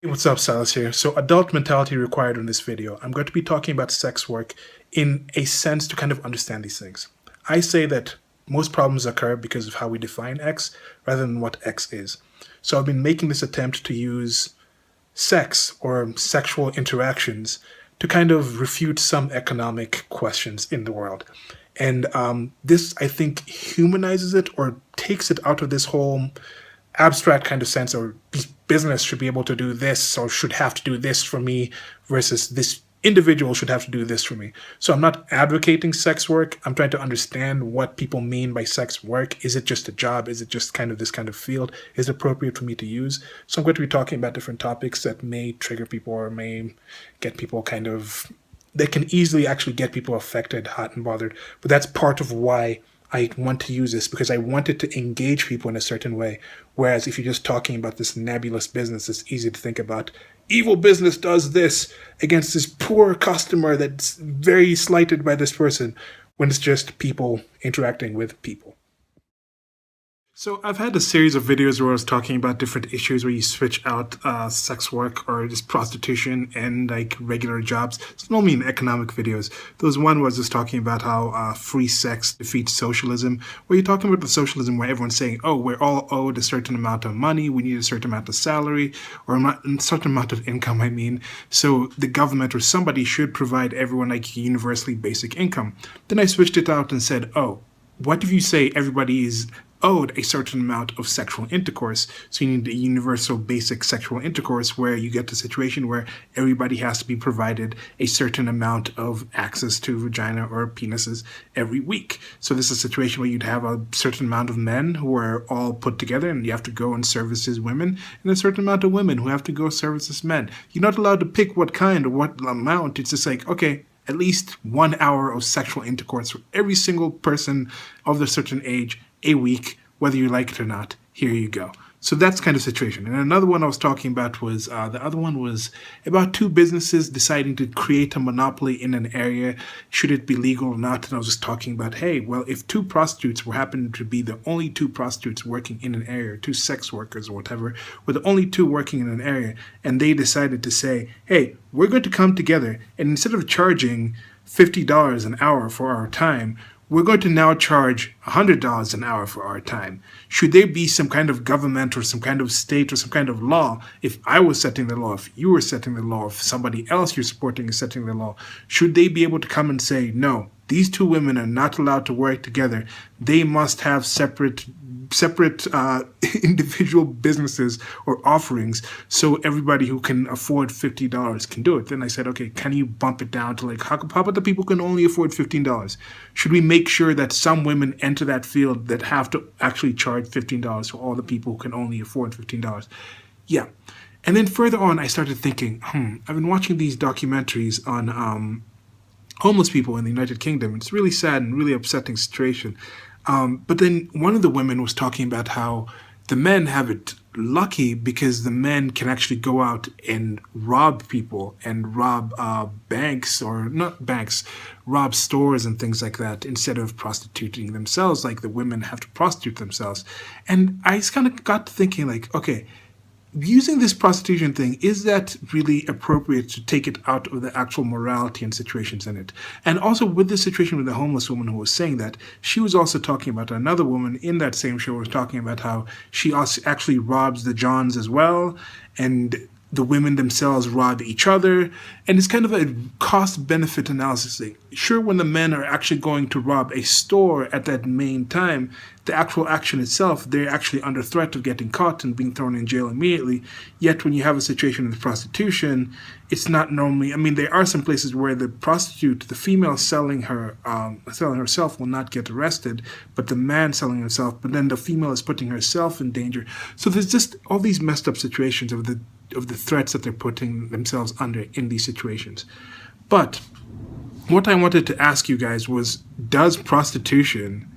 Hey, what's up, Silas here. So adult mentality required in this video. I'm going to be talking about sex work in a sense to kind of understand these things. I say that most problems occur because of how we define X rather than what X is. So I've been making this attempt to use sex or sexual interactions to kind of refute some economic questions in the world. And this, I think, humanizes it or takes it out of this whole abstract kind of sense, or business should be able to do this or should have to do this for me versus this individual should have to do this for me. So I'm not advocating sex work. I'm trying to understand what people mean by sex work. Is it just a job? Is it just kind of this kind of field? Is it appropriate for me to use? So I'm going to be talking about different topics that may trigger people or may get people kind of, they can easily actually get people affected, hot and bothered. But that's part of why I want to use this, because I wanted to engage people in a certain way. Whereas if you're just talking about this nebulous business, it's easy to think about evil business does this against this poor customer that's very slighted by this person, when it's just people interacting with people. So I've had a series of videos where I was talking about different issues where you switch out sex work or just prostitution and like regular jobs. It's normally in economic videos. There was one was just talking about how free sex defeats socialism, where you're talking about the socialism where everyone's saying, oh, we're all owed a certain amount of money, we need a certain amount of salary, or a certain amount of income, I mean. So the government or somebody should provide everyone like universally basic income. Then I switched it out and said, oh, what if you say everybody is owed a certain amount of sexual intercourse? So you need a universal basic sexual intercourse where you get the situation where everybody has to be provided a certain amount of access to vagina or penises every week. So this is a situation where you'd have a certain amount of men who are all put together and you have to go and service as women, and a certain amount of women who have to go service as men. You're not allowed to pick what kind or what amount. It's just like, okay, at least 1 hour of sexual intercourse for every single person of a certain age a week, whether you like it or not. Here you go. So that's kind of situation. And another one I was talking about was, the other one was about two businesses deciding to create a monopoly in an area. Should it be legal or not? And I was just talking about, hey, well, if two prostitutes were happening to be the only two prostitutes working in an area, two sex workers or whatever, were the only two working in an area, and they decided to say, hey, we're going to come together, and instead of charging $50 an hour for our time, we're going to now charge $100 an hour for our time. Should there be some kind of government or some kind of state or some kind of law? If I was setting the law, if you were setting the law, if somebody else you're supporting is setting the law, should they be able to come and say, no, these two women are not allowed to work together. They must have separate individual businesses or offerings, so everybody who can afford $50 can do it. Then I said, okay, can you bump it down to like, how about the people who can only afford $15? Should we make sure that some women enter that field that have to actually charge $15 for all the people who can only afford $15? Yeah. And then further on, I started thinking, I've been watching these documentaries on homeless people in the United Kingdom. It's really sad and really upsetting situation. But then one of the women was talking about how the men have it lucky because the men can actually go out and rob people and rob banks, or not banks, rob stores and things like that, instead of prostituting themselves like the women have to prostitute themselves. And I just kind of got to thinking like, okay, using this prostitution thing, is that really appropriate to take it out of the actual morality and situations in it? And also with the situation with the homeless woman who was saying that, she was also talking about another woman in that same show was talking about how she also actually robs the Johns as well, and the women themselves rob each other, and it's kind of a cost-benefit analysis thing. Sure, when the men are actually going to rob a store at that main time, the actual action itself, they're actually under threat of getting caught and being thrown in jail immediately. Yet when you have a situation with prostitution, it's not normally, I mean, there are some places where the prostitute, the female selling herself will not get arrested, but the man selling himself, but then the female is putting herself in danger. So there's just all these messed up situations of the threats that they're putting themselves under in these situations. But what I wanted to ask you guys was, does prostitution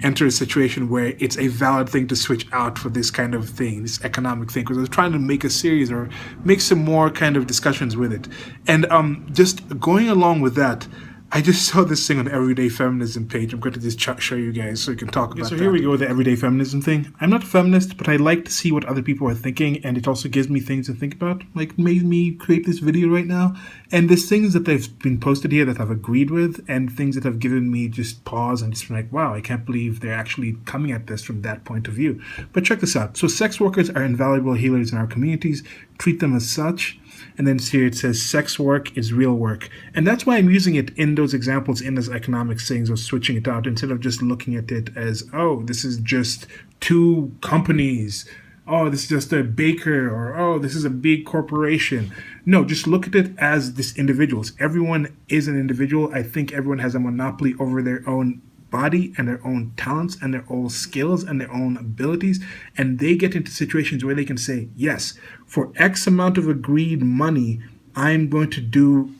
enter a situation where it's a valid thing to switch out for this kind of thing, this economic thing? Because I was trying to make a series or make some more kind of discussions with it. And just going along with that, I just saw this thing on the Everyday Feminism page. I'm going to just show you guys so you can talk about that. So here we go with the Everyday Feminism thing. I'm not a feminist, but I like to see what other people are thinking, and it also gives me things to think about. Like, made me create this video right now. And there's things that they've been posted here that I've agreed with, and things that have given me just pause and just like, wow, I can't believe they're actually coming at this from that point of view. But check this out. So sex workers are invaluable healers in our communities. Treat them as such. And then here it says sex work is real work. And that's why I'm using it in those examples in those economics things or switching it out instead of just looking at it as, oh, this is just two companies. Oh, this is just a baker, or oh, this is a big corporation. No, just look at it as this individuals. Everyone is an individual. I think everyone has a monopoly over their own body and their own talents and their own skills and their own abilities, and they get into situations where they can say, yes, for X amount of agreed money, I'm going to do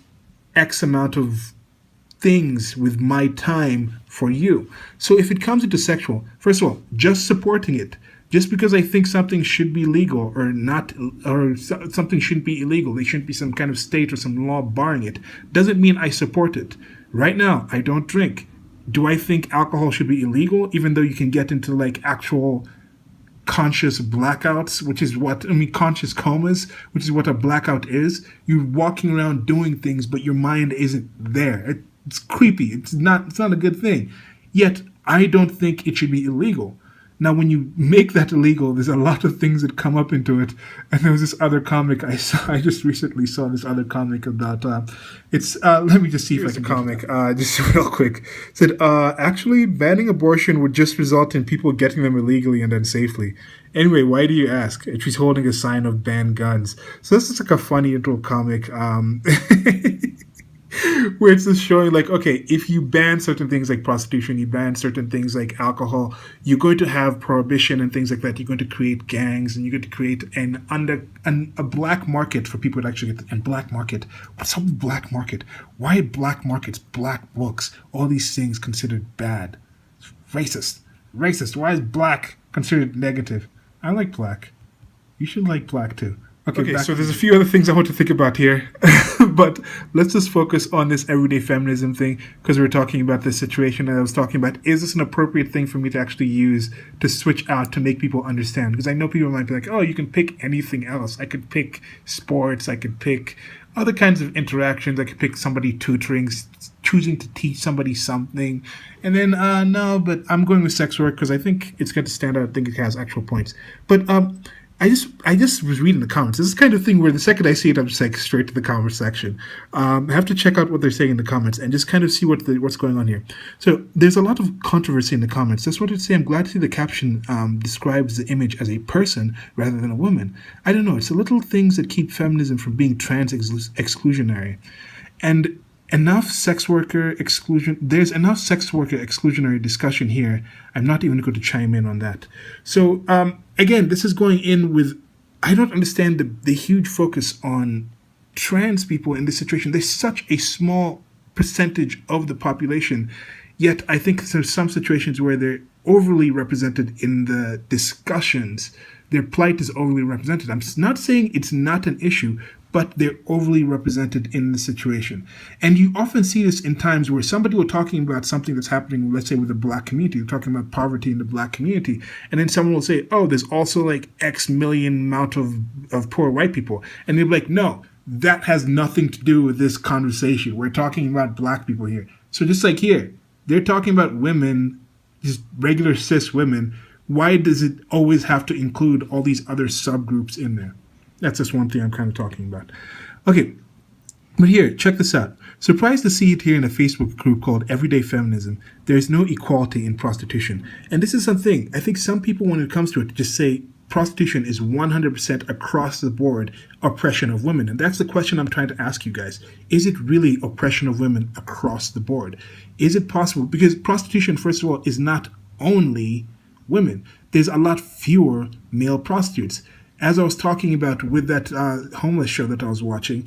X amount of things with my time for you. So if it comes into sexual, first of all, just supporting it, just because I think something should be legal or not, or something shouldn't be illegal, there shouldn't be some kind of state or some law barring it, doesn't mean I support it. Right now, I don't drink. Do I think alcohol should be illegal, even though you can get into like actual conscious blackouts, which is what, conscious comas, which is what a blackout is? You're walking around doing things, but your mind isn't there. It's creepy. It's not a good thing. Yet, I don't think it should be illegal. Now, when you make that illegal, there's a lot of things that come up into it. And there was this other comic I saw. I just recently saw this other comic about. Let me just see if I can comic. Just real quick. It said, actually, banning abortion would just result in people getting them illegally and then safely. Anyway, why do you ask? And she's holding a sign of ban guns. So this is like a funny little comic. Where it's just showing like, okay, if you ban certain things like prostitution, you ban certain things like alcohol, you're going to have prohibition and things like that. You're going to create gangs, and you're going to create a black market for people to actually get. And black market, what's up with black market? Why black markets, black books, all these things considered bad? Racist. Why is black considered negative? I like black. You should like black too. Okay, so there's a few other things I want to think about here, but let's just focus on this everyday feminism thing, because we're talking about this situation that I was talking about. Is this an appropriate thing for me to actually use to switch out to make people understand? Because I know people might be like, oh, you can pick anything else. I could pick sports. I could pick other kinds of interactions. I could pick somebody tutoring, choosing to teach somebody something. And then, no, but I'm going with sex work because I think it's going to stand out. I think it has actual points. But, I just was reading the comments. This is the kind of thing where the second I see it, I'm just like straight to the comment section. I have to check out what they're saying in the comments and just kind of see what's going on here. So there's a lot of controversy in the comments. Just wanted to say I'm glad to see the caption describes the image as a person rather than a woman. I don't know. It's the little things that keep feminism from being trans exclusionary. And there's enough sex worker exclusionary discussion here. I'm not even going to chime in on that. So again, this is going in with, I don't understand the huge focus on trans people in this situation. There's such a small percentage of the population, yet I think there's some situations where they're overly represented in the discussions. Their plight is overly represented. I'm not saying it's not an issue, but they're overly represented in the situation. And you often see this in times where somebody will talking about something that's happening, let's say with the black community, they're talking about poverty in the black community, and then someone will say, oh, there's also like X million amount of poor white people. And they'll be like, no, that has nothing to do with this conversation. We're talking about black people here. So just like here, they're talking about women, just regular cis women. Why does it always have to include all these other subgroups in there? That's just one thing I'm kind of talking about. Okay, but here, check this out. Surprised to see it here in a Facebook group called Everyday Feminism. There is no equality in prostitution. And this is something, I think some people, when it comes to it, just say prostitution is 100% across the board oppression of women. And that's the question I'm trying to ask you guys. Is it really oppression of women across the board? Is it possible? Because prostitution, first of all, is not only women. There's a lot fewer male prostitutes. As I was talking about with that homeless show that I was watching,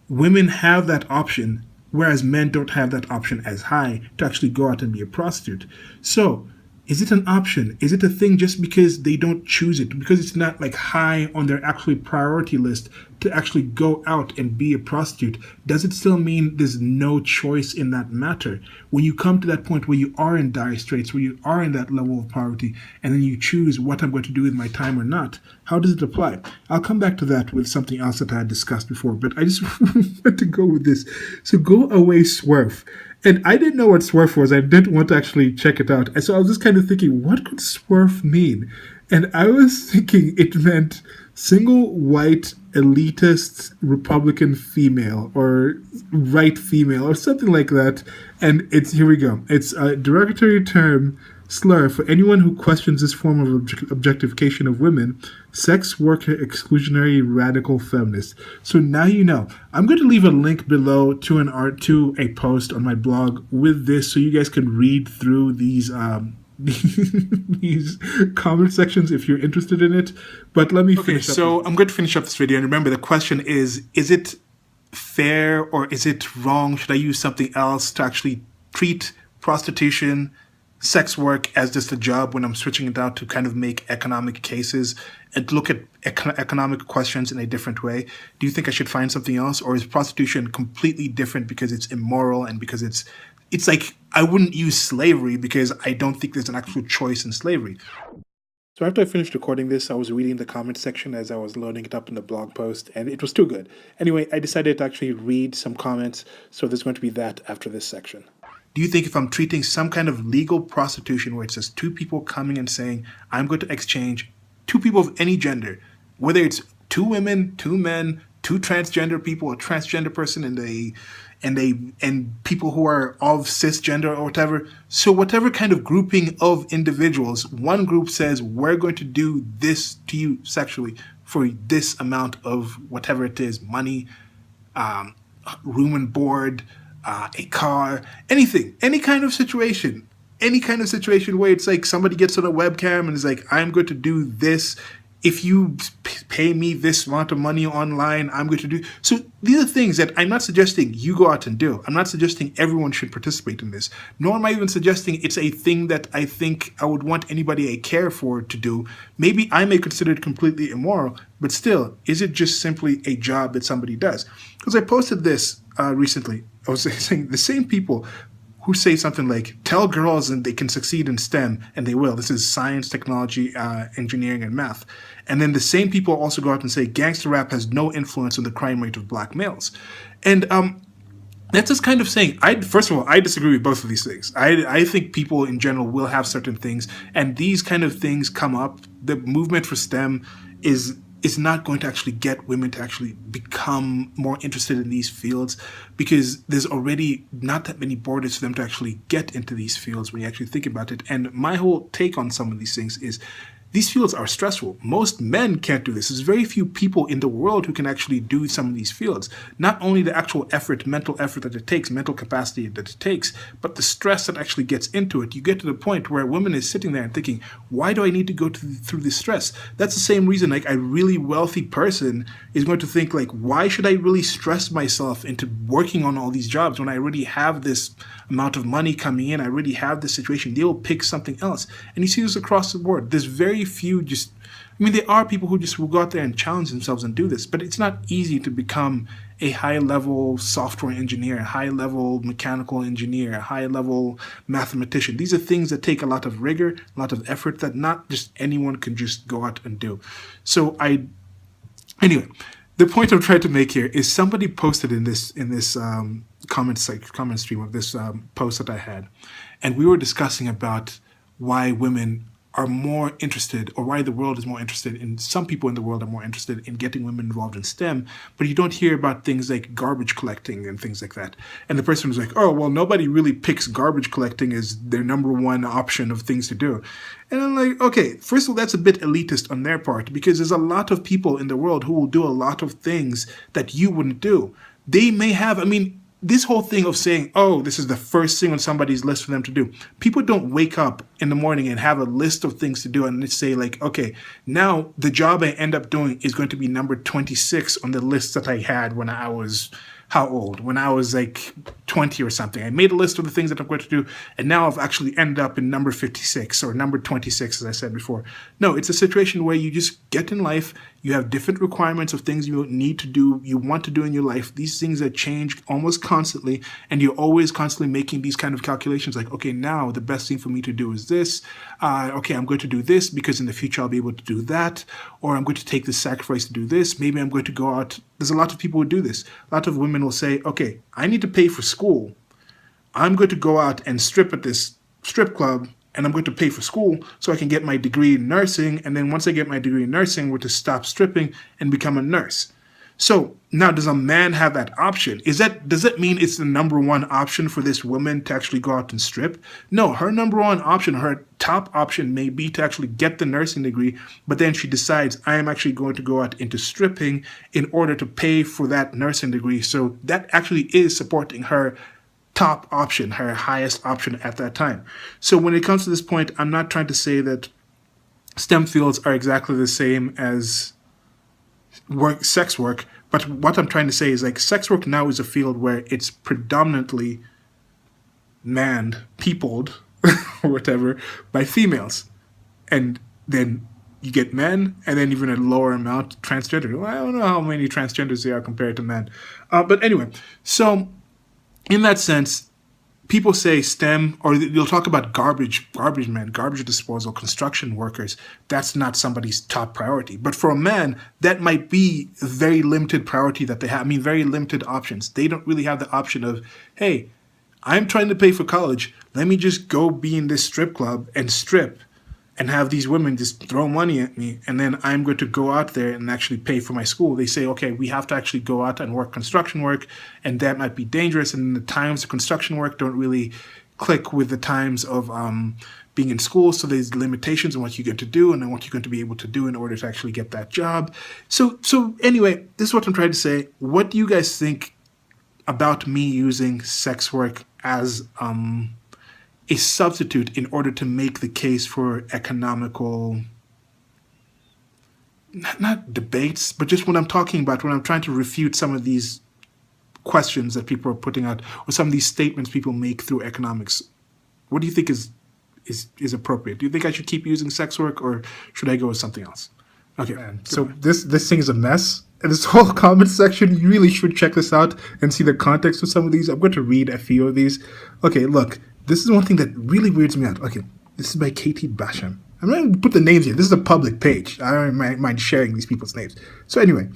women have that option, whereas men don't have that option as high to actually go out and be a prostitute. So, is it an option? Is it a thing just because they don't choose it? Because it's not like high on their actually priority list to actually go out and be a prostitute, does it still mean there's no choice in that matter? When you come to that point where you are in dire straits, where you are in that level of poverty, and then you choose what I'm going to do with my time or not, how does it apply? I'll come back to that with something else that I had discussed before, but I just want to go with this. So go away, swerve. And I didn't know what swerve was. I didn't want to actually check it out. And so I was just kind of thinking, what could swerve mean? And I was thinking it meant single white elitist Republican female or right female or something like that. And it's, here we go. It's a derogatory term slur for anyone who questions this form of objectification of women, sex worker exclusionary radical feminist. So now you know. I'm going to leave a link below to a post on my blog with this, so you guys can read through these these comment sections if you're interested in it. But let me finish up. So I'm going to finish up this video, and remember the question is it fair or is it wrong? Should I use something else to actually treat prostitution, sex work as just a job when I'm switching it out to kind of make economic cases and look at economic questions in a different way? Do you think I should find something else, or is prostitution completely different because it's immoral and because it's like I wouldn't use slavery because I don't think there's an actual choice in slavery? So after I finished recording this, I was reading the comment section as I was loading it up in the blog post, and it was too good. Anyway, I decided to actually read some comments, so there's going to be that after this section. Do you think if I'm treating some kind of legal prostitution where it's just two people coming and saying, I'm going to exchange two people of any gender, whether it's two women, two men, two transgender people, a transgender person, and people who are of cisgender or whatever. So whatever kind of grouping of individuals, one group says, we're going to do this to you sexually for this amount of whatever it is, money, room and board, a car, anything, any kind of situation where it's like somebody gets on a webcam and is like, I'm going to do this. If you pay me this amount of money online, I'm going to do. So these are things that I'm not suggesting you go out and do. I'm not suggesting everyone should participate in this, nor am I even suggesting it's a thing that I think I would want anybody I care for to do. Maybe I may consider it completely immoral, but still, is it just simply a job that somebody does? Because I posted this recently. I was saying the same people who say something like, tell girls and they can succeed in STEM, and they will. This is science, technology, engineering, and math. And then the same people also go out and say gangster rap has no influence on the crime rate of black males. And that's just kind of saying, first of all, I disagree with both of these things. I think people in general will have certain things, and these kind of things come up. The movement for STEM is not going to actually get women to actually become more interested in these fields, because there's already not that many borders for them to actually get into these fields when you actually think about it. And my whole take on some of these things is these fields are stressful. Most men can't do this. There's very few people in the world who can actually do some of these fields. Not only the actual effort, mental effort that it takes, mental capacity that it takes, but the stress that actually gets into it. You get to the point where a woman is sitting there and thinking, why do I need to go through this stress? That's the same reason like a really wealthy person is going to think like, why should I really stress myself into working on all these jobs when I already have this amount of money coming in? I already have this situation. They'll pick something else. And you see this across the board. There's very few there are people who just will go out there and challenge themselves and do this, but it's not easy to become a high-level software engineer, a high-level mechanical engineer, a high-level mathematician. These are things that take a lot of rigor, a lot of effort that not just anyone can just go out and do. So anyway, the point I'm trying to make here is somebody posted in this comment stream of this post that I had, and we were discussing about why women are more interested, or why the world is more interested in, some people in the world are more interested in getting women involved in STEM, but you don't hear about things like garbage collecting and things like that. And the person was like, oh, well, nobody really picks garbage collecting as their number one option of things to do. And I'm like, okay, first of all, that's a bit elitist on their part, because there's a lot of people in the world who will do a lot of things that you wouldn't do. They may have, this whole thing of saying, oh, this is the first thing on somebody's list for them to do. People don't wake up in the morning and have a list of things to do and say like, okay, now the job I end up doing is going to be number 26 on the list that I had when I was, how old? When I was like 20 or something. I made a list of the things that I'm going to do, and now I've actually ended up in number 56 or number 26, as I said before. No, it's a situation where you just get in life, You have different requirements of things you need to do, you want to do in your life. These things that change almost constantly, and you're always constantly making these kind of calculations like, okay, now the best thing for me to do is this. Okay, I'm going to do this because in the future I'll be able to do that, or I'm going to take this sacrifice to do this. Maybe I'm going to go out. There's a lot of people who do this. A lot of women will say, okay, I need to pay for school. I'm going to go out and strip at this strip club, and I'm going to pay for school so I can get my degree in nursing. And then once I get my degree in nursing, we're to stop stripping and become a nurse. So now, does a man have that option? Does that mean it's the number one option for this woman to actually go out and strip? No, her number one option, her top option may be to actually get the nursing degree, but then she decides, I am actually going to go out into stripping in order to pay for that nursing degree. So that actually is supporting her top option, her highest option at that time. So when it comes to this point, I'm not trying to say that STEM fields are exactly the same as sex work, but what I'm trying to say is like sex work now is a field where it's predominantly manned, peopled, or whatever, by females. And then you get men, and then even a lower amount transgender. Well, I don't know how many transgenders there are compared to men. But anyway, so in that sense, people say STEM, or they'll talk about garbage men, garbage disposal, construction workers. That's not somebody's top priority. But for a man, that might be a very limited priority that they have. I mean, very limited options. They don't really have the option of, hey, I'm trying to pay for college. Let me just go be in this strip club and strip and have these women just throw money at me, and then I'm going to go out there and actually pay for my school. They say, okay, we have to actually go out and work construction work, and that might be dangerous, and the times of construction work don't really click with the times of being in school, so there's limitations on what you get to do and then what you're going to be able to do in order to actually get that job. So anyway, this is what I'm trying to say. What do you guys think about me using sex work as a substitute in order to make the case for economical, not debates, but just what I'm talking about when I'm trying to refute some of these questions that people are putting out, or some of these statements people make through economics? What do you think is appropriate? Do you think I should keep using sex work, or should I go with something else? Okay, man, so this thing is a mess. And this whole comment section, you really should check this out and see the context of some of these. I'm going to read a few of these. Okay, look. This is one thing that really weirds me out. Okay, this is by Katie Basham. I'm not going to put the names here. This is a public page. I don't mind sharing these people's names. So anyway,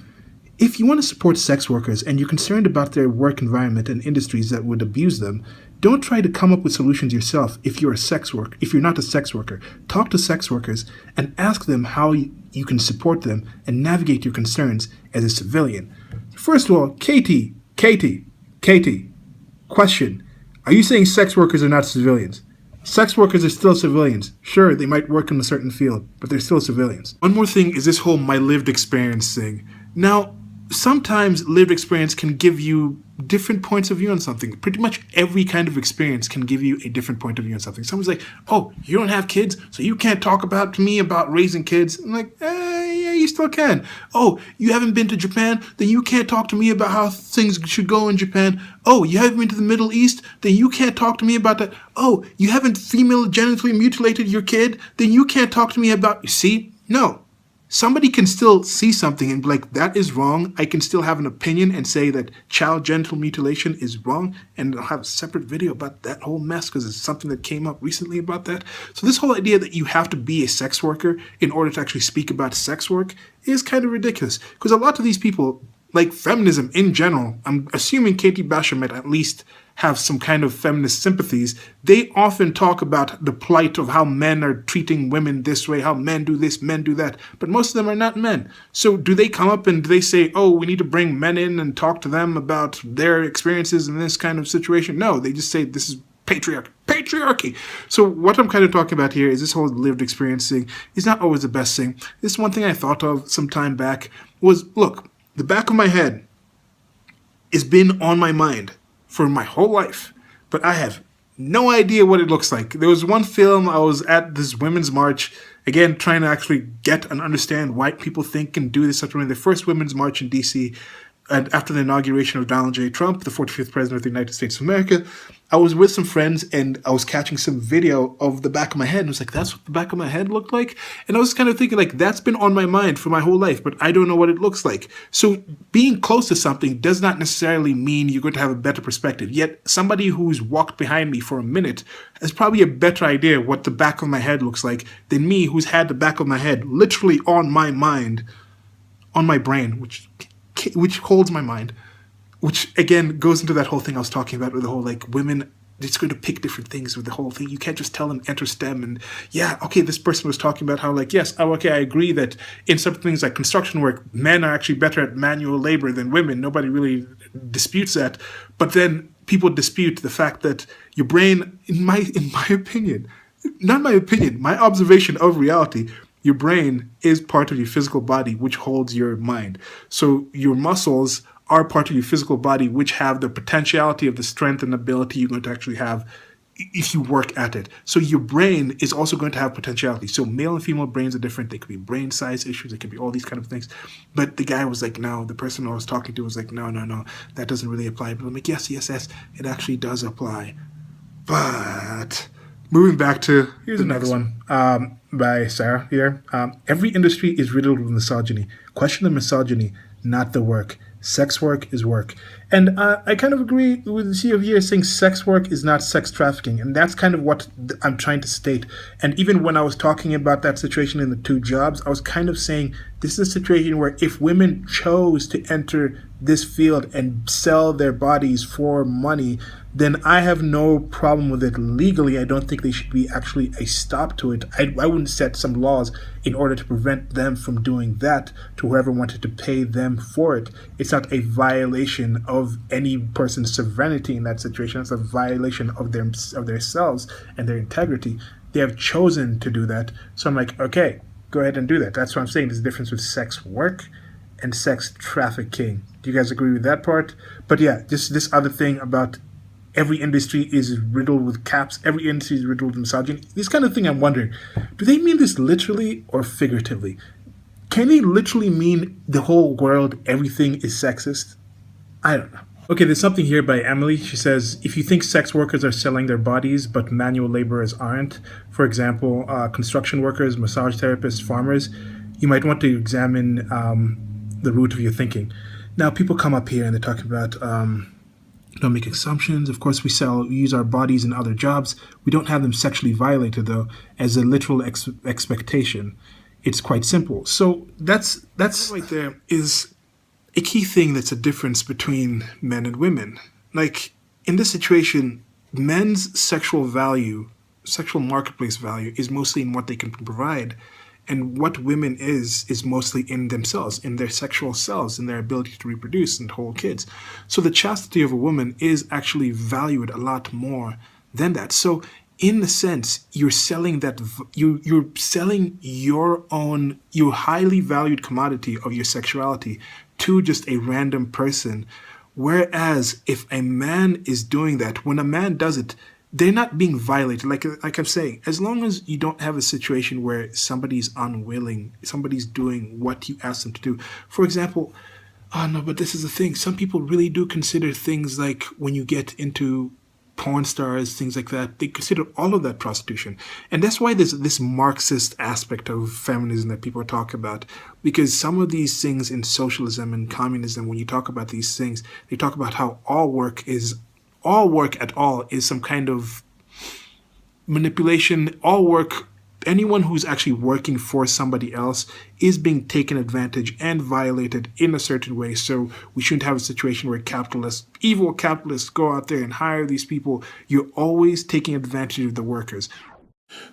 if you want to support sex workers and you're concerned about their work environment and industries that would abuse them, don't try to come up with solutions yourself if you're not a sex worker. Talk to sex workers and ask them how you can support them and navigate your concerns as a civilian. First of all, Katie, question. Are you saying sex workers are not civilians? Sex workers are still civilians. Sure, they might work in a certain field, but they're still civilians. One more thing is this whole my lived experience thing. Now, sometimes lived experience can give you different points of view on something. Pretty much every kind of experience can give you a different point of view on something. Someone's like, oh, you don't have kids, so you can't talk to me about raising kids. I'm like, yeah, you still can. Oh, you haven't been to Japan? Then you can't talk to me about how things should go in Japan. Oh, you haven't been to the Middle East? Then you can't talk to me about that. Oh, you haven't female genitally mutilated your kid? Then you can't talk to me about... You see? No. Somebody can still see something and be like, that is wrong. I can still have an opinion and say that child genital mutilation is wrong, and I'll have a separate video about that whole mess because it's something that came up recently about that. So this whole idea that you have to be a sex worker in order to actually speak about sex work is kind of ridiculous, because a lot of these people, like feminism in general, I'm assuming Katie Basham might at least have some kind of feminist sympathies. They often talk about the plight of how men are treating women this way, how men do this, men do that, but most of them are not men. So do they come up and do they say, oh, we need to bring men in and talk to them about their experiences in this kind of situation? No, they just say this is patriarchy. So what I'm kind of talking about here is this whole lived experience thing is not always the best thing. This one thing I thought of some time back was, look, the back of my head has been on my mind for my whole life, but I have no idea what it looks like. There was one film, I was at this women's march, again, trying to actually get and understand why people think and do this such a way. The first women's march in DC, and after the inauguration of Donald J. Trump, the 45th president of the United States of America, I was with some friends and I was catching some video of the back of my head. And I was like, that's what the back of my head looked like? And I was kind of thinking, like, that's been on my mind for my whole life, but I don't know what it looks like. So being close to something does not necessarily mean you're going to have a better perspective. Yet somebody who's walked behind me for a minute has probably a better idea what the back of my head looks like than me, who's had the back of my head literally on my mind, on my brain, which holds my mind, which again goes into that whole thing I was talking about with the whole, like, women, it's going to pick different things with the whole thing. You can't just tell them enter STEM and yeah, okay, this person was talking about how, like, yes, oh, okay, I agree that in some things like construction work, men are actually better at manual labor than women. Nobody really disputes that. But then people dispute the fact that your brain, in my opinion, not my opinion, my observation of reality, your brain is part of your physical body, which holds your mind. So your muscles are part of your physical body, which have the potentiality of the strength and ability you're going to actually have if you work at it. So your brain is also going to have potentiality. So male and female brains are different. They could be brain size issues. It could be all these kind of things. But the guy was like, no, the person I was talking to was like, no, that doesn't really apply. But I'm like, yes, it actually does apply. But moving back to, here's another one by Sarah here. Every industry is riddled with misogyny. Question the misogyny, not the work. Sex work is work. And I kind of agree with CEO here saying sex work is not sex trafficking. And that's kind of what I'm trying to state. And even when I was talking about that situation in the two jobs, I was kind of saying this is a situation where if women chose to enter this field and sell their bodies for money, then I have no problem with it legally. I don't think there should be actually a stop to it. I wouldn't set some laws in order to prevent them from doing that to whoever wanted to pay them for it. It's not a violation of any person's sovereignty in that situation. It's a violation of their selves and their integrity. They have chosen to do that. So I'm like, okay, go ahead and do that. That's what I'm saying. There's a difference with sex work and sex trafficking. Do you guys agree with that part? But yeah, just this other thing about every industry is riddled with caps. Every industry is riddled with misogyny. This kind of thing I'm wondering, do they mean this literally or figuratively? Can they literally mean the whole world, everything is sexist? I don't know. Okay, there's something here by Emily. She says, if you think sex workers are selling their bodies, but manual laborers aren't, for example, construction workers, massage therapists, farmers, you might want to examine the root of your thinking. Now, people come up here and they're talking about don't make assumptions. Of course, we use our bodies in other jobs. We don't have them sexually violated, though, as a literal expectation. It's quite simple. So that's right there is a key thing that's a difference between men and women. Like, in this situation, men's sexual marketplace value is mostly in what they can provide. And what women is mostly in themselves, in their sexual selves, in their ability to reproduce and hold kids. So the chastity of a woman is actually valued a lot more than that. So in a sense, you're selling that, you're selling your highly valued commodity of your sexuality to just a random person. Whereas if a man is doing that, when a man does it, they're not being violated. Like I'm saying, as long as you don't have a situation where somebody's unwilling, somebody's doing what you ask them to do. For example, oh no, but this is the thing. Some people really do consider things like when you get into porn stars, things like that, they consider all of that prostitution. And that's why there's this Marxist aspect of feminism that people talk about. Because some of these things in socialism and communism, when you talk about these things, they talk about how all work at all is some kind of manipulation. All work, anyone who's actually working for somebody else is being taken advantage and violated in a certain way. So we shouldn't have a situation where evil capitalists go out there and hire these people. You're always taking advantage of the workers.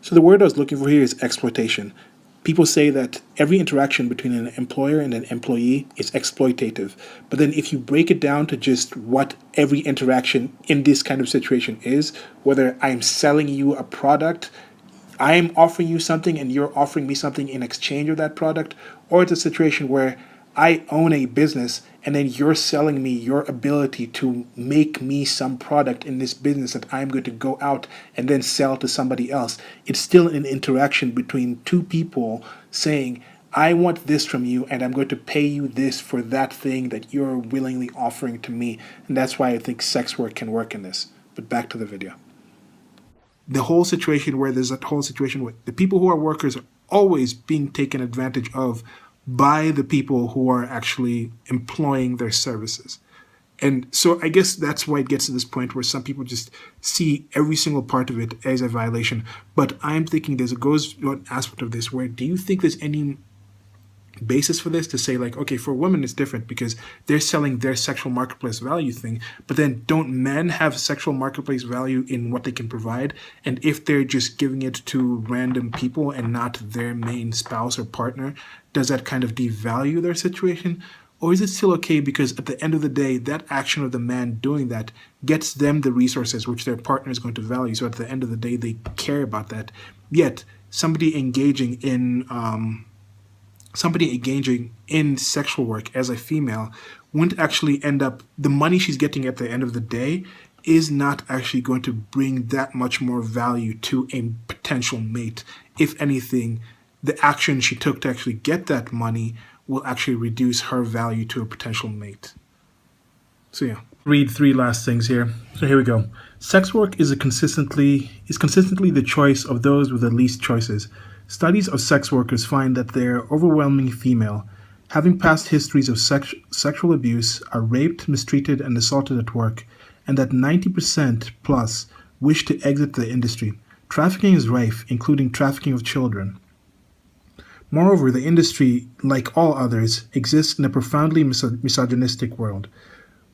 So the word I was looking for here is exploitation. People say that every interaction between an employer and an employee is exploitative. But then if you break it down to just what every interaction in this kind of situation is, whether I'm selling you a product, I'm offering you something and you're offering me something in exchange of that product, or it's a situation where I own a business and then you're selling me your ability to make me some product in this business that I'm going to go out and then sell to somebody else. It's still an interaction between two people saying, I want this from you, and I'm going to pay you this for that thing that you're willingly offering to me. And that's why I think sex work can work in this. But back to the video. The whole situation where there's that whole situation where the people who are workers are always being taken advantage of by the people who are actually employing their services. And so I guess that's why it gets to this point where some people just see every single part of it as a violation. But I'm thinking goes one aspect of this where, do you think there's any basis for this to say, like, okay, for women it's different because they're selling their sexual marketplace value thing, but then don't men have sexual marketplace value in what they can provide? And if they're just giving it to random people and not their main spouse or partner, does that kind of devalue their situation? Or is it still okay because at the end of the day, that action of the man doing that gets them the resources which their partner is going to value, so at the end of the day they care about that? Yet somebody engaging in sexual work as a female wouldn't actually end up, the money she's getting at the end of the day is not actually going to bring that much more value to a potential mate. If anything, the action she took to actually get that money will actually reduce her value to a potential mate. So yeah. Read three last things here. So here we go. Sex work is consistently the choice of those with the least choices. Studies of sex workers find that they are overwhelmingly female, having past histories of sexual abuse, are raped, mistreated, and assaulted at work, and that 90% plus wish to exit the industry. Trafficking is rife, including trafficking of children. Moreover, the industry, like all others, exists in a profoundly misogynistic world,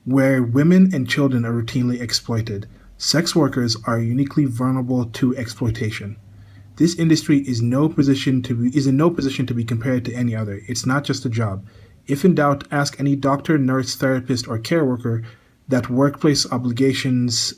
where women and children are routinely exploited. Sex workers are uniquely vulnerable to exploitation. This industry is in no position to be compared to any other. It's not just a job. If in doubt, ask any doctor, nurse, therapist, or care worker what workplace obligations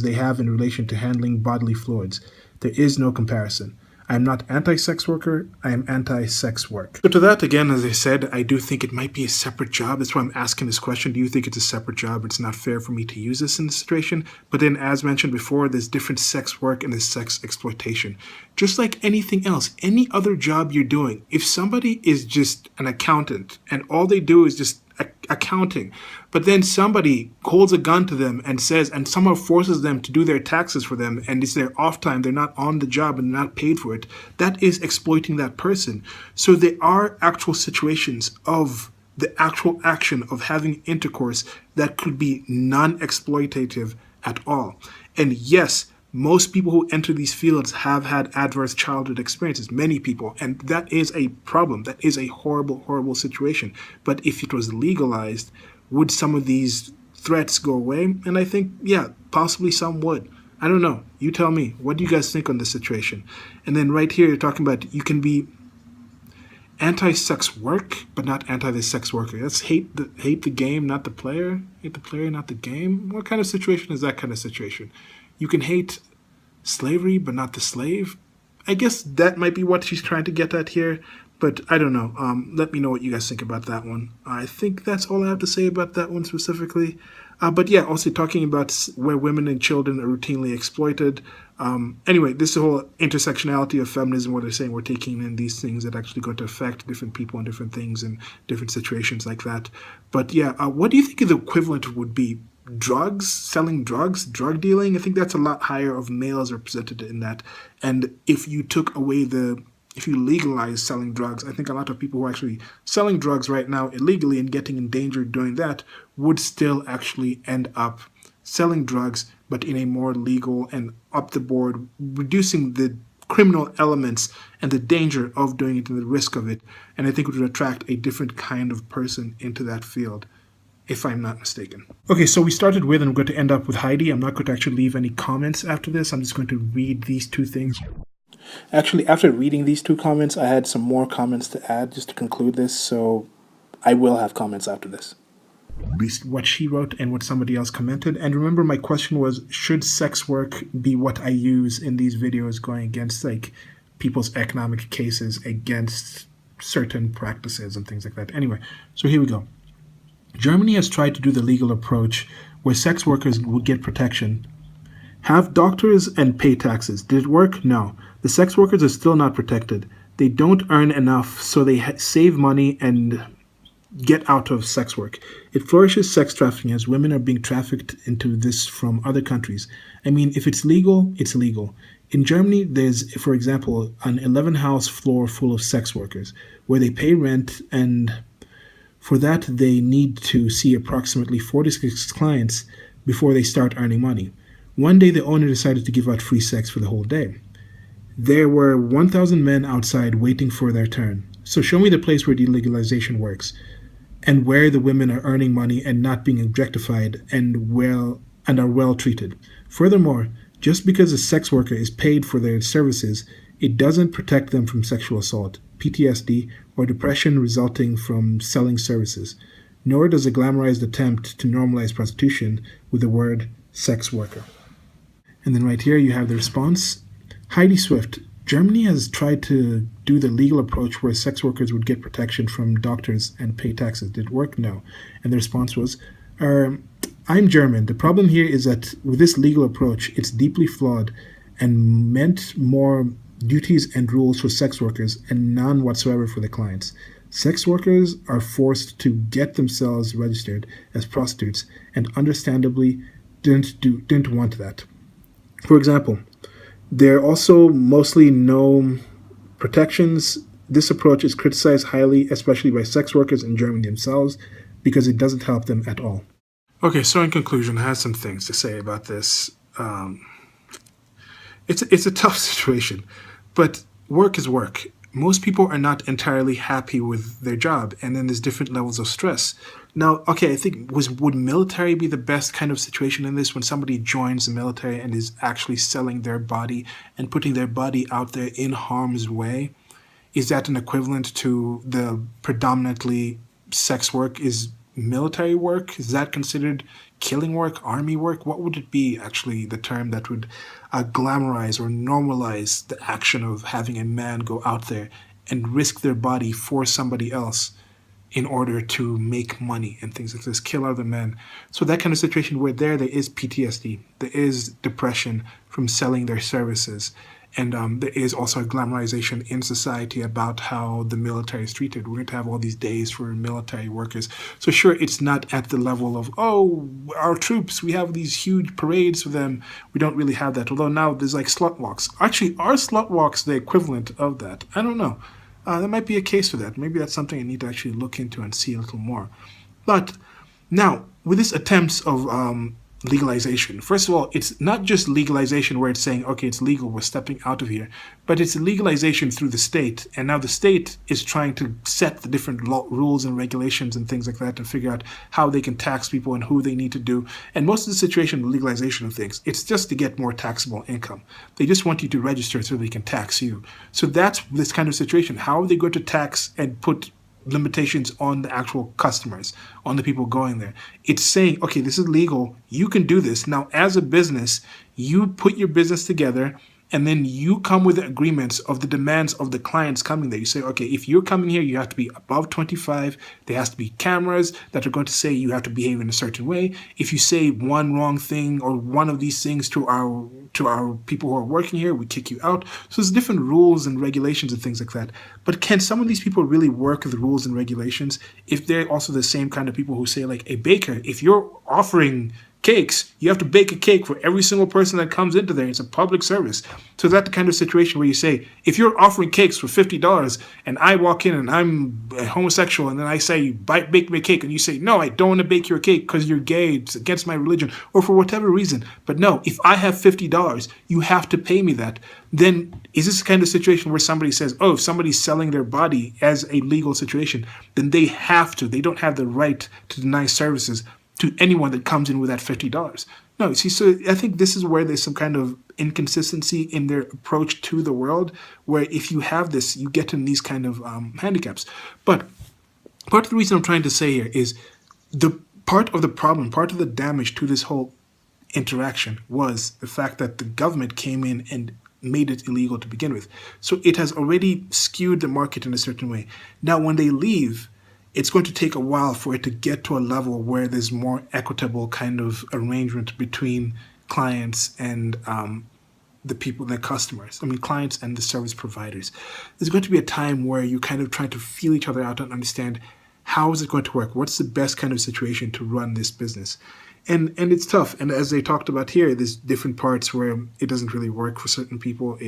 they have in relation to handling bodily fluids. There is no comparison. I am not anti-sex worker, I am anti-sex work. So to that, again, as I said, I do think it might be a separate job. That's why I'm asking this question. Do you think it's a separate job? It's not fair for me to use this in this situation. But then, as mentioned before, there's different sex work and there's sex exploitation. Just like anything else, any other job you're doing, if somebody is just an accountant and all they do is just accounting, but then somebody holds a gun to them and says, and somehow forces them to do their taxes for them, and it's their off time, they're not on the job and not paid for it, that is exploiting that person. So there are actual situations of the actual action of having intercourse that could be non-exploitative at all. And yes, most people who enter these fields have had adverse childhood experiences, many people, and that is a problem. That is a horrible, horrible situation. But if it was legalized, would some of these threats go away? And I think, yeah, possibly some would. I don't know. You tell me. What do you guys think on this situation? And then right here, you're talking about you can be anti-sex work, but not anti the sex worker. That's hate the game, not the player. Hate the player, not the game. What kind of situation is that kind of situation? You can hate slavery, but not the slave. I guess that might be what she's trying to get at here, but I don't know. Let me know what you guys think about that one. I think that's all I have to say about that one specifically. But yeah, also talking about where women and children are routinely exploited. Anyway, this is the whole intersectionality of feminism, where they're saying we're taking in these things that actually going to affect different people and different things and different situations like that. But yeah, what do you think the equivalent would be? Drugs, selling drugs, drug dealing? I think that's a lot higher of males represented in that. And if you legalize selling drugs, I think a lot of people who are actually selling drugs right now illegally and getting endangered doing that would still actually end up selling drugs, but in a more legal and up the board, reducing the criminal elements and the danger of doing it and the risk of it. And I think it would attract a different kind of person into that field, if I'm not mistaken. Okay, so we started with, and I'm going to end up with Heidi. I'm not going to actually leave any comments after this. I'm just going to read these two things. Actually, after reading these two comments, I had some more comments to add just to conclude this, so I will have comments after this. At least what she wrote and what somebody else commented. And remember, my question was, should sex work be what I use in these videos going against, like, people's economic cases against certain practices and things like that? Anyway, so here we go. Germany has tried to do the legal approach where sex workers will get protection, have doctors, and pay taxes. Did it work? No. The sex workers are still not protected. They don't earn enough, so they save money and get out of sex work. It flourishes sex trafficking as women are being trafficked into this from other countries. I mean, if it's legal, it's legal. In Germany, there's, for example, an 11-house floor full of sex workers where they pay rent, and for that, they need to see approximately 46 clients before they start earning money. One day, the owner decided to give out free sex for the whole day. There were 1,000 men outside waiting for their turn. So show me the place where delegalization works, and where the women are earning money and not being objectified and are well treated. Furthermore, just because a sex worker is paid for their services, it doesn't protect them from sexual assault, PTSD, or depression resulting from selling services. Nor does it glamorize the attempt to normalize prostitution with the word sex worker. And then right here you have the response. Heidi Swift, Germany has tried to do the legal approach where sex workers would get protection from doctors and pay taxes. Did it work? No. And the response was, I'm German. The problem here is that with this legal approach, it's deeply flawed and meant more duties and rules for sex workers and none whatsoever for the clients. Sex workers are forced to get themselves registered as prostitutes and understandably didn't want that. For example, there are also mostly no protections. This approach is criticized highly, especially by sex workers in Germany themselves, because it doesn't help them at all. Okay, so in conclusion, I have some things to say about this. It's a tough situation, but work is work. Most people are not entirely happy with their job, and then there's different levels of stress. Now, okay, I think would military be the best kind of situation in this, when somebody joins the military and is actually selling their body and putting their body out there in harm's way? Is that an equivalent to the predominantly sex work is military work? Is that considered killing work, army work? What would it be, actually, the term that would glamorize or normalize the action of having a man go out there and risk their body for somebody else in order to make money and things like this, kill other men? So that kind of situation where there is PTSD, there is depression from selling their services, and there is also a glamorization in society about how the military is treated. We're going to have all these days for military workers. So sure, it's not at the level of, oh, our troops, we have these huge parades for them. We don't really have that. Although now there's like slut walks. Actually, are slut walks the equivalent of that? I don't know. There might be a case for that. Maybe that's something I need to actually look into and see a little more. But now, with this attempts of legalization, first of all, it's not just legalization where it's saying, okay, it's legal, we're stepping out of here, but it's legalization through the state. And now the state is trying to set the different rules and regulations and things like that to figure out how they can tax people and who they need to do. And most of the situation with legalization of things, it's just to get more taxable income. They just want you to register so they can tax you. So that's this kind of situation. How are they going to tax and put limitations on the actual customers, on the people going there? It's saying, okay, this is legal, you can do this. Now, as a business, you put your business together, and then you come with the agreements of the demands of the clients coming there. You say, okay, if you're coming here, you have to be above 25. There has to be cameras that are going to say you have to behave in a certain way. If you say one wrong thing or one of these things to our people who are working here, we kick you out. So there's different rules and regulations and things like that. But can some of these people really work the rules and regulations if they're also the same kind of people who say, like, a baker, if you're offering cakes, you have to bake a cake for every single person that comes into there. It's a public service. So that's the kind of situation where you say, if you're offering cakes for $50 and I walk in and I'm a homosexual and then I say, bake me a cake, and you say, no, I don't want to bake your cake because you're gay, it's against my religion, or for whatever reason. But no, if I have $50, you have to pay me that. Then is this the kind of situation where somebody says, oh, if somebody's selling their body as a legal situation, then they have to, they don't have the right to deny services to anyone that comes in with that $50. No, see, so I think this is where there's some kind of inconsistency in their approach to the world, where if you have this, you get in these kind of handicaps. But part of the reason I'm trying to say here is the part of the problem, part of the damage to this whole interaction was the fact that the government came in and made it illegal to begin with. So it has already skewed the market in a certain way. Now, when they leave, it's going to take a while for it to get to a level where there's more equitable kind of arrangement between clients and the people, the customers, clients and the service providers. There's going to be a time where you kind of try to feel each other out and understand how is it going to work? What's the best kind of situation to run this business? And it's tough. And as they talked about here, there's different parts where it doesn't really work for certain people.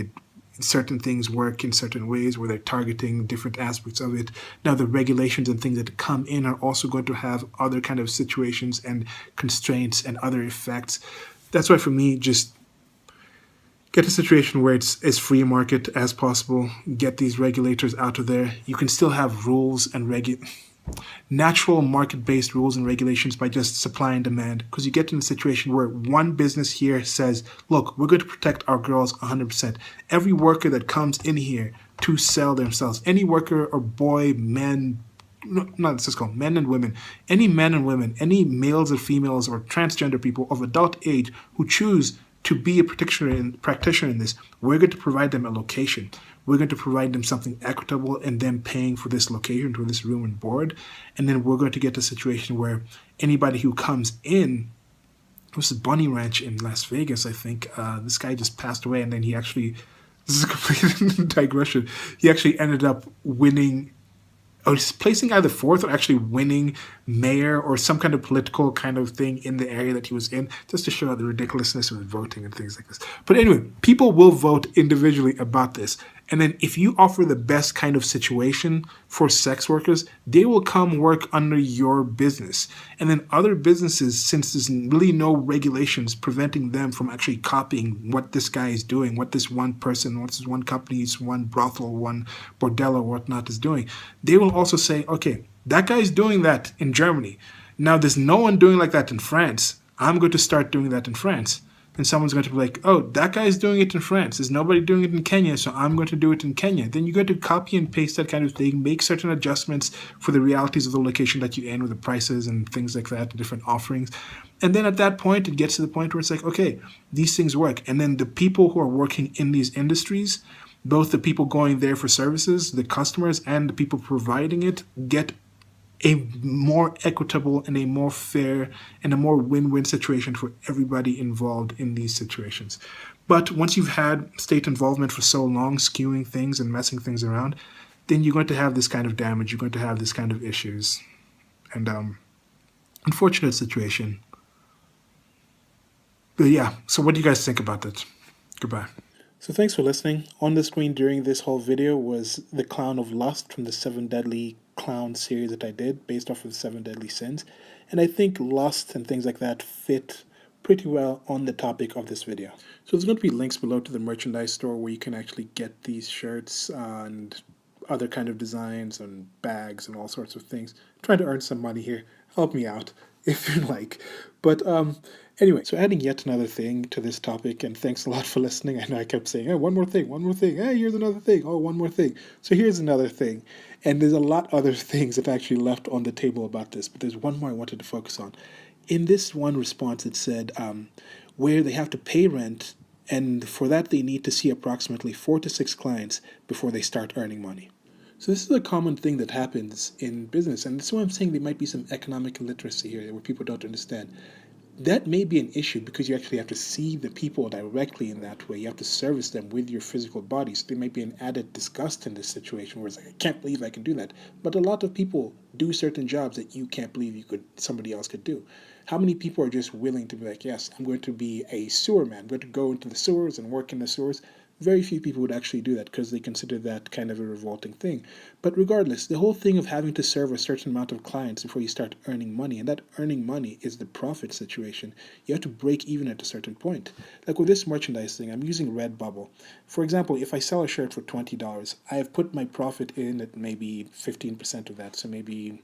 Certain things work in certain ways where they're targeting different aspects of it. Now, the regulations and things that come in are also going to have other kind of situations and constraints and other effects. That's why for me, just get a situation where it's as free a market as possible. Get these regulators out of there. You can still have rules and natural market-based rules and regulations by just supply and demand, because you get in a situation where one business here says, look, we're going to protect our girls 100%. Every worker that comes in here to sell themselves, any worker or boy, men, not this is called men and women, any men and women, any males or females or transgender people of adult age who choose to be a practitioner in this, we're going to provide them a location. We're going to provide them something equitable and them paying for this location, for this room and board. And then we're going to get a situation where anybody who comes in, it was a Bunny Ranch in Las Vegas, I think. This guy just passed away, and then he actually, this is a complete digression, he actually ended up winning, or placing either fourth or actually winning mayor or some kind of political kind of thing in the area that he was in, just to show the ridiculousness of voting and things like this. But anyway, people will vote individually about this. And then if you offer the best kind of situation for sex workers, they will come work under your business. And then other businesses, since there's really no regulations preventing them from actually copying what this guy is doing, what this one person, what this one company, one brothel, one bordello, or whatnot is doing, they will also say, okay, that guy's doing that in Germany. Now there's no one doing like that in France. I'm going to start doing that in France. And someone's going to be like, oh, that guy's doing it in France. There's nobody doing it in Kenya, so I'm going to do it in Kenya. Then you're going to copy and paste that kind of thing, make certain adjustments for the realities of the location that you're in with the prices and things like that, the different offerings. And then at that point, it gets to the point where it's like, okay, these things work. And then the people who are working in these industries, both the people going there for services, the customers, and the people providing it, get a more equitable and a more fair and a more win-win situation for everybody involved in these situations. But once you've had state involvement for so long, skewing things and messing things around, then you're going to have this kind of damage. You're going to have this kind of issues. And unfortunate situation. But yeah, so what do you guys think about that? Goodbye. So thanks for listening. On the screen during this whole video was the Clown of Lust from the 7 Deadly Clown series that I did based off of the 7 Deadly Sins. And I think lust and things like that fit pretty well on the topic of this video. So there's going to be links below to the merchandise store where you can actually get these shirts and other kind of designs and bags and all sorts of things. I'm trying to earn some money here. Help me out if you like. But anyway, so adding yet another thing to this topic, and thanks a lot for listening. I know I kept saying, oh, one more thing, hey, here's another thing, oh, one more thing. So here's another thing. And there's a lot other things that I actually left on the table about this, but there's one more I wanted to focus on. In this one response, it said where they have to pay rent, and for that they need to see approximately 4 to 6 clients before they start earning money. So this is a common thing that happens in business, and that's why I'm saying there might be some economic illiteracy here where people don't understand. That may be an issue because you actually have to see the people directly in that way. You have to service them with your physical body. So there might be an added disgust in this situation where it's like, I can't believe I can do that. But a lot of people do certain jobs that you can't believe somebody else could do. How many people are just willing to be like, yes, I'm going to be a sewer man. I'm going to go into the sewers and work in the sewers. Very few people would actually do that because they consider that kind of a revolting thing. But regardless, the whole thing of having to serve a certain amount of clients before you start earning money, and that earning money is the profit situation, you have to break even at a certain point. Like with this merchandise thing, I'm using Redbubble. For example, if I sell a shirt for $20, I have put my profit in at maybe 15% of that, so maybe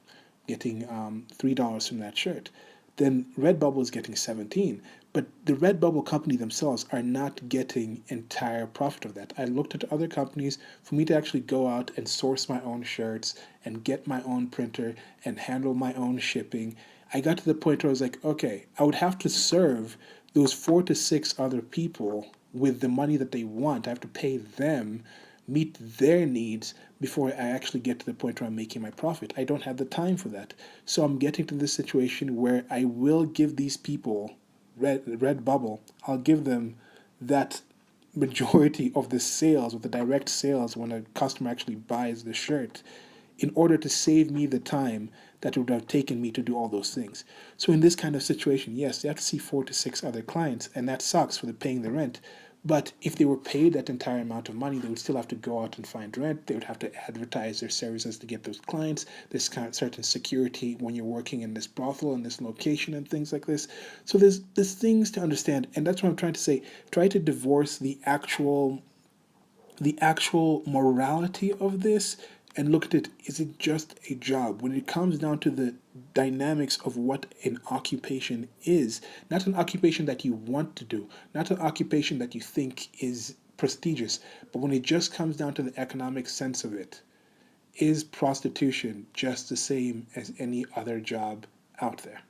getting $3 from that shirt. Then Redbubble is getting 17. But the Redbubble company themselves are not getting entire profit of that. I looked at other companies for me to actually go out and source my own shirts and get my own printer and handle my own shipping. I got to the point where I was like, okay, I would have to serve those 4 to 6 other people with the money that they want. I have to pay them, meet their needs before I actually get to the point where I'm making my profit. I don't have the time for that. So I'm getting to this situation where I will give these people Redbubble, I'll give them that majority of the sales, of the direct sales, when a customer actually buys the shirt, in order to save me the time that it would have taken me to do all those things. So in this kind of situation, yes, they have to see 4 to 6 other clients, and that sucks for the paying the rent. But if they were paid that entire amount of money, they would still have to go out and find rent. They would have to advertise their services to get those clients. There's kind of certain security when you're working in this brothel, in this location, and things like this. So there's things to understand, and that's what I'm trying to say. Try to divorce the actual morality of this and look at it. Is it just a job? When it comes down to the dynamics of what an occupation is, not an occupation that you want to do, not an occupation that you think is prestigious, but when it just comes down to the economic sense of it, is prostitution just the same as any other job out there?